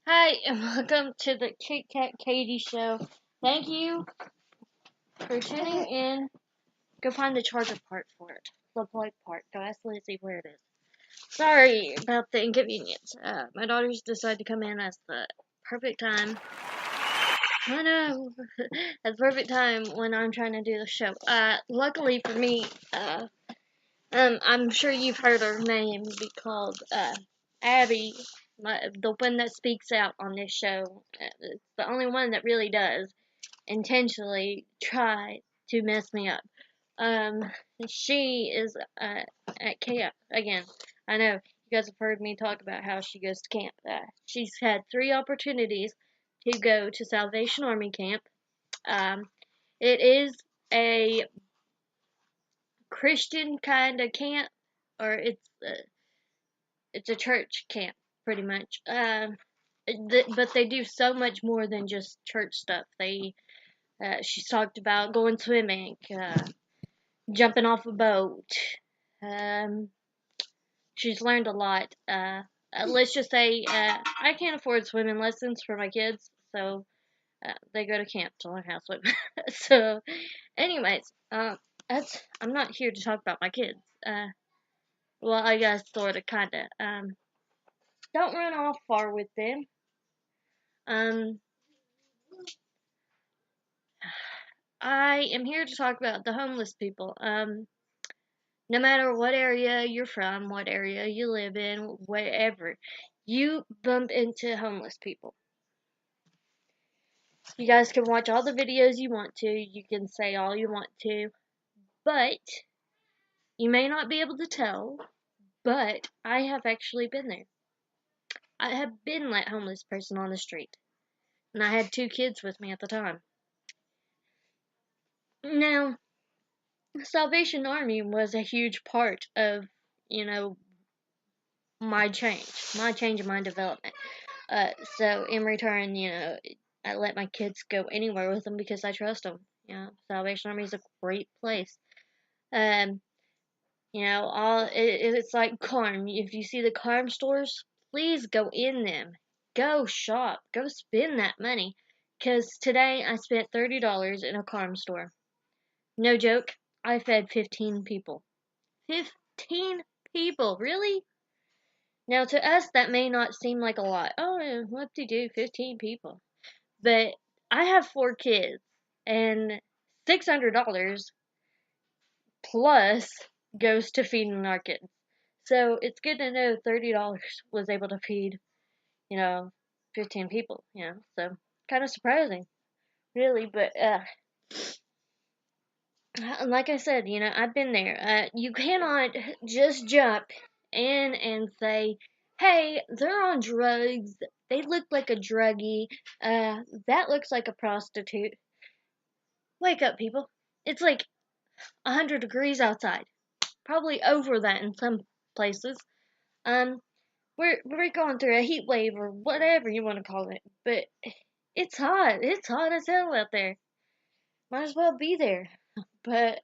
Hi, and welcome to the Kit Kat Katie Show. Thank you for tuning in. Go find the charger part for it. The plug part. Go ask Lizzie where it is. Sorry about the inconvenience. My daughters decided to come in at the perfect time. I know. At the perfect time when I'm trying to do the show. Luckily for me, I'm sure you've heard her name be called, Abby. The one that speaks out on this show. It's the only one that really does intentionally try to mess me up. Um, she is at camp again. I know you guys have heard me talk about how she goes to camp. She's had 3 opportunities to go to Salvation Army camp. It is a Christian kind of camp, or it's a church camp pretty much. But they do so much more than just church stuff. She's talked about going swimming, jumping off a boat. Um, she's learned a lot. Let's just say I can't afford swimming lessons for my kids, so they go to camp to learn how to swim. So, anyways, I'm not here to talk about my kids. Well, I guess sorta, kinda. Don't run off far with them. Um, I am here to talk about the homeless people. No matter what area you're from, what area you live in, wherever, you bump into homeless people. You guys can watch all the videos you want to, you can say all you want to, but you may not be able to tell, but I have actually been there. I have been that homeless person on the street, and I had 2 kids with me at the time. Now, the Salvation Army was a huge part of, you know, my change and my development. So in return, I let my kids go anywhere with them because I trust them. Salvation Army is a great place. Um, it's like Carm. If you see the Carm stores, please go in them. Go shop. Go spend that money. Cause today I spent $30 in a Carm store. No joke. I fed 15 people. 15 people, really? Now, to us, that may not seem like a lot. Oh, what to do? 15 people. But I have 4 kids, and $600 plus goes to feeding our kids. So it's good to know $30 was able to feed, 15 people, So kind of surprising, really. But like I said, I've been there. You cannot just jump in and say, hey, they're on drugs. They look like a druggie. That looks like a prostitute. Wake up, people. It's like 100 degrees outside. Probably over that in some places. Um, we're going through a heat wave or whatever you want to call it. But it's hot. It's hot as hell out there. Might as well be there. But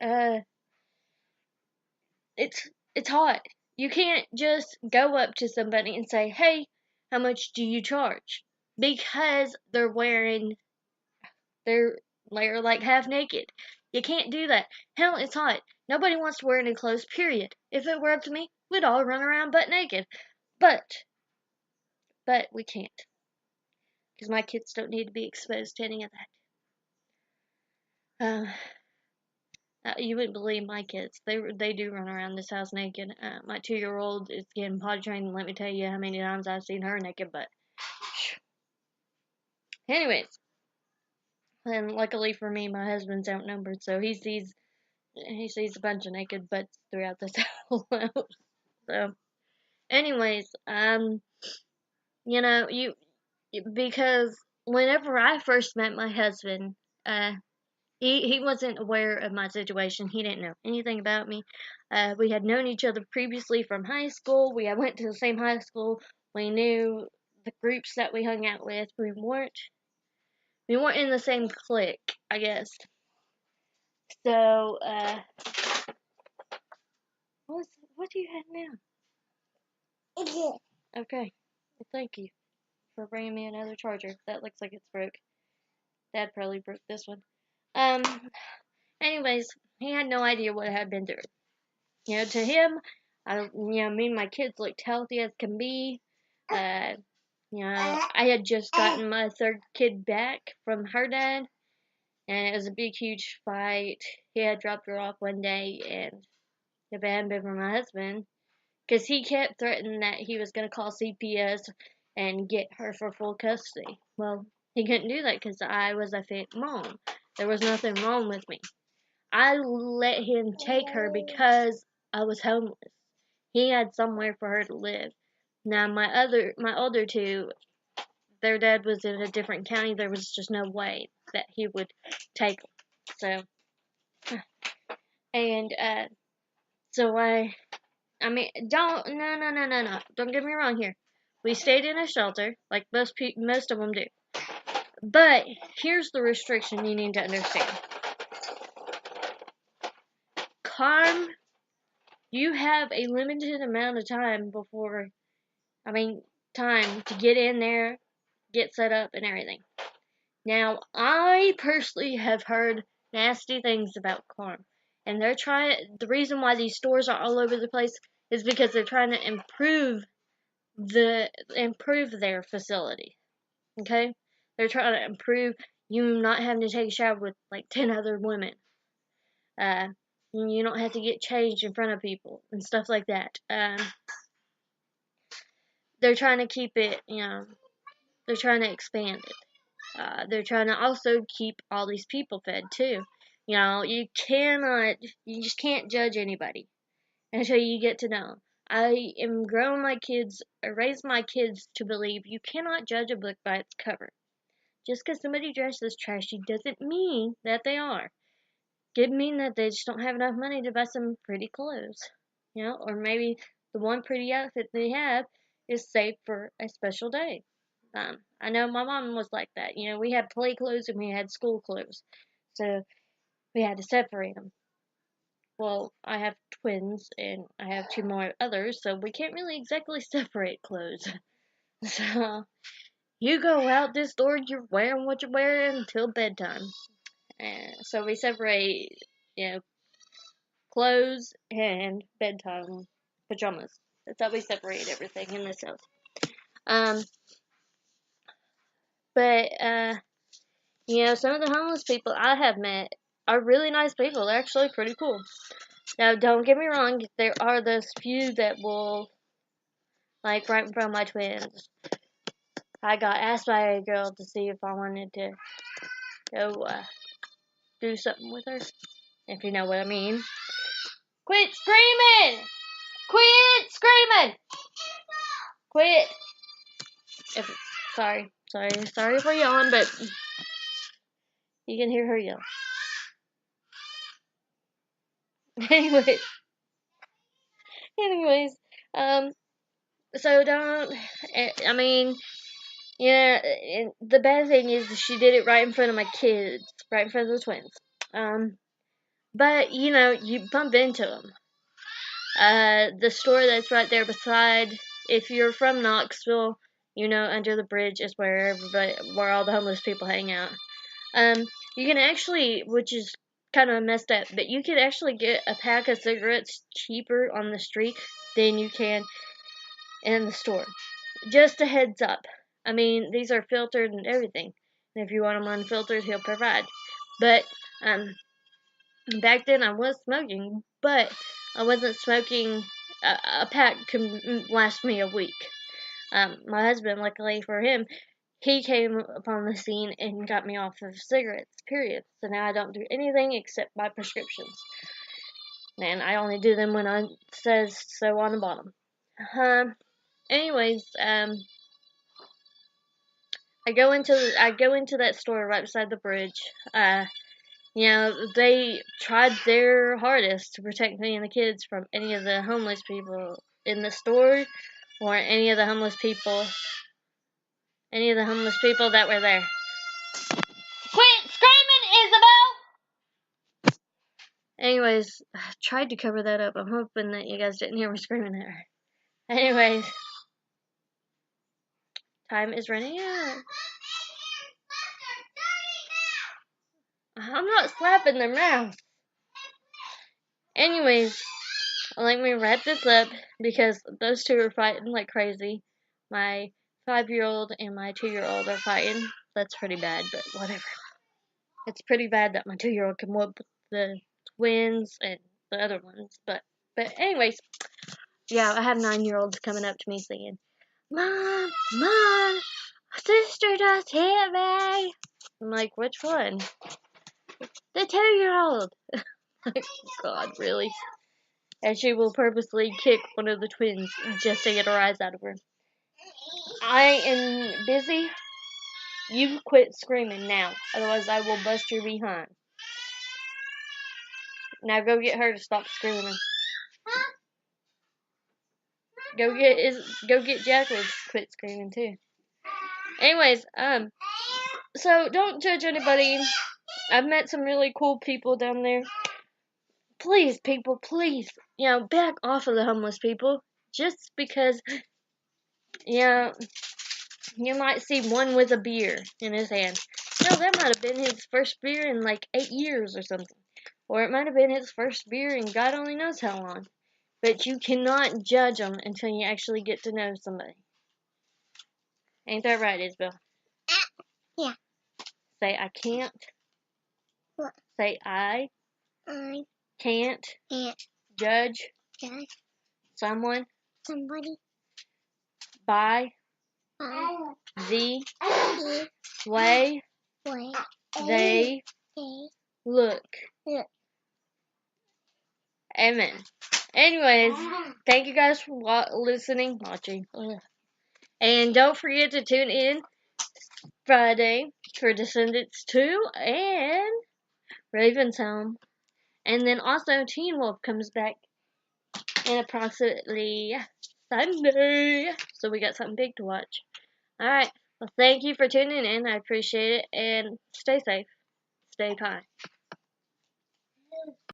it's hot. You can't just go up to somebody and say, "Hey, how much do you charge?" Because they're like half naked. You can't do that. Hell, it's hot. Nobody wants to wear any clothes, period. If it were up to me, we'd all run around butt naked. But we can't. Because my kids don't need to be exposed to any of that. You wouldn't believe my kids. They do run around this house naked. My 2-year-old is getting potty trained, and let me tell you how many times I've seen her naked. But anyways, and luckily for me, my husband's outnumbered, so he sees a bunch of naked butts throughout this house. So, anyways, you because whenever I first met my husband, he wasn't aware of my situation. He didn't know anything about me. We had known each other previously from high school. We had went to the same high school. We knew the groups that we hung out with. We weren't in the same clique, I guess. So, what do you have now? Okay. Well, thank you for bringing me another charger. That looks like it's broke. Dad probably broke this one. Um. Anyways, he had no idea what I had been through. To him, me and my kids looked healthy as can be. Uh, I had just gotten my third kid back from her dad, and it was a big, huge fight. He had dropped her off one day, and if it hadn't been for my husband, because he kept threatening that he was going to call CPS and get her for full custody. Well, he couldn't do that because I was a fit mom. There was nothing wrong with me. I let him take her because I was homeless. He had somewhere for her to live. Now my older two, their dad was in a different county. There was just no way that he would take them. So, and so I mean, no. Don't get me wrong here. We stayed in a shelter, like most of them do. But here's the restriction you need to understand. Carm, you have a limited amount of time time to get in there, get set up, and everything. Now, I personally have heard nasty things about Carm. And the reason why these stores are all over the place is because they're trying to improve their facility. Okay? They're trying to improve you not having to take a shower with like 10 other women. You don't have to get changed in front of people and stuff like that. They're trying to keep it, they're trying to expand it. They're trying to also keep all these people fed too. You just can't judge anybody until you get to know. I am raising my kids to believe you cannot judge a book by its cover. Just because somebody dresses trashy doesn't mean that they are. Could mean that they just don't have enough money to buy some pretty clothes. Or maybe the one pretty outfit they have is saved for a special day. I know my mom was like that. We had play clothes and we had school clothes. So we had to separate them. Well, I have twins and I have two more others, so we can't really exactly separate clothes. So you go out this door, you're wearing what you're wearing until bedtime. And so we separate, clothes and bedtime pajamas. That's how we separate everything in this house. But some of the homeless people I have met are really nice people. They're actually pretty cool. Now, don't get me wrong, there are those few that will, like right in front of my twins. I got asked by a girl to see if I wanted to go do something with her, if you know what I mean. Quit screaming! Quit screaming! Quit! Sorry for yelling, but you can hear her yell. Anyways, so don't, I mean, the bad thing is she did it right in front of my kids, right in front of the twins. But, you bump into them. The store that's right there beside, if you're from Knoxville, under the bridge is where all the homeless people hang out. You can actually, which is kind of messed up, but you can actually get a pack of cigarettes cheaper on the street than you can in the store. Just a heads up. I mean, these are filtered and everything. And if you want them unfiltered, he'll provide. But, back then I was smoking, but I wasn't smoking. A pack can last me a week. My husband, luckily for him, he came upon the scene and got me off of cigarettes, period. So now I don't do anything except buy prescriptions. And I only do them when it says so on the bottom. Anyways, I go into that store right beside the bridge. They tried their hardest to protect me and the kids from any of the homeless people in the store or any of the homeless people that were there. Quit screaming, Isabel! Anyways, I tried to cover that up. I'm hoping that you guys didn't hear me screaming at her. Anyways, Time is running out. I'm not slapping their mouth. Anyways, let me wrap this up because those two are fighting like crazy. My 5-year-old and my 2-year-old are fighting. That's pretty bad, but whatever. It's pretty bad that my 2-year-old can whoop the twins and the other ones. But anyways, yeah, I have 9-year-olds coming up to me saying, Mom, my sister just hit me. I'm like, which one? The 2-year-old. Like, God, really? And she will purposely kick one of the twins just to get a rise out of her. I am busy. You quit screaming now, otherwise I will bust your behind. Now go get her to stop screaming. Go get Jacqueline to quit screaming too. Anyways, so don't judge anybody. I've met some really cool people down there. Please, people, please, back off of the homeless people. Just because, you might see one with a beer in his hand. No, that might have been his first beer in like 8 years or something. Or it might have been his first beer in God only knows how long. But you cannot judge them until you actually get to know somebody. Ain't that right, Isabel? Yeah. Say, I can't. What? Say, I can't judge someone somebody by the way they look. Amen. Anyways, thank you guys for watching. And don't forget to tune in Friday for Descendants 2 and Raven's Home. And then also Teen Wolf comes back in approximately Sunday. So we got something big to watch. Alright. Well, thank you for tuning in. I appreciate it. And stay safe. Stay kind.